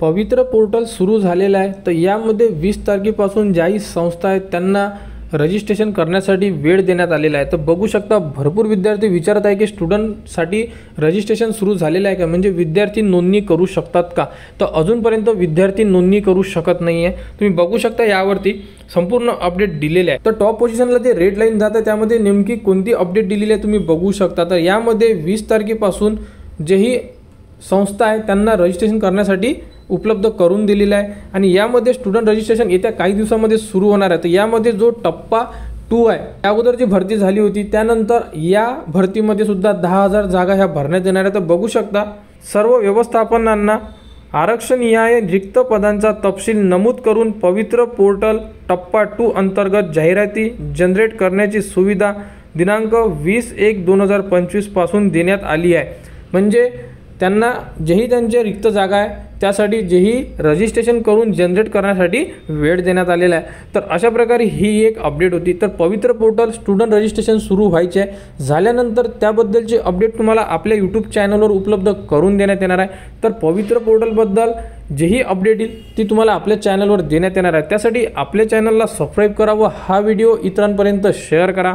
पवित्र पोर्टल सुरू झालेलं आहे। तर यामध्ये 20 तारखेपासून ज्याही संस्था आहेत त्यांना रजिस्ट्रेशन करण्यासाठी वेळ देण्यात आलेला आहे। तर बघू शकता भरपूर विद्यार्थी विचारत आहे की स्टुडंटसाठी रजिस्ट्रेशन सुरू झालेलं आहे का, म्हणजे विद्यार्थी नोंदणी करू शकतात का। तर अजूनपर्यंत विद्यार्थी नोंदणी करू शकत नाही आहे। तुम्ही बघू शकता यावरती संपूर्ण अपडेट दिलेले आहे। तर टॉप पोझिशनला ते रेड लाईन जात आहे, त्यामध्ये नेमकी कोणती अपडेट दिलेली आहे तुम्ही बघू शकता। तर यामध्ये 20 तारखेपासून जेही संस्था आहे त्यांना रजिस्ट्रेशन करण्यासाठी उपलब्ध करून दिलेला आहे आणि यामध्ये स्टुडंट रजिस्ट्रेशन येत्या काही दिवसांमध्ये सुरू होणार आहे। तर यामध्ये जो टप्पा 2 आहे त्या अगोदरची भरती झाली होती, त्यानंतर या भरतीमध्ये सुद्धा 10,000 जागा ह्या भरण्यात येणार आहेत। तर बघू शकता सर्व व्यवस्थापनांना आरक्षणीय रिक्त पदांचा तपशील नमूद करून पवित्र पोर्टल टप्पा 2 अंतर्गत जाहिराती जनरेट करण्याची सुविधा दिनांक 20/1/2025 पासून देण्यात आली आहे। म्हणजे त्यांना जेही त्यांचे रिक्त जागा आहे त्यासाठी जेही रजिस्ट्रेशन करून जनरेट करण्यासाठी वेळ देण्यात आलेला आहे। तर अशा प्रकारे ही एक अपडेट होती। तर पवित्र पोर्टल स्टुडंट रजिस्ट्रेशन सुरू व्हायचे आहे, झाल्यानंतर त्याबद्दलचे अपडेट तुम्हाला आपल्या यूट्यूब चॅनलवर उपलब्ध करून देण्यात येणार आहे। तर पवित्र पोर्टलबद्दल जेही अपडेट येईल ती तुम्हाला आपल्या चॅनलवर देण्यात येणार आहे। त्यासाठी आपल्या चॅनलला सबस्क्राईब करा व हा व्हिडिओ इतरांपर्यंत शेअर करा।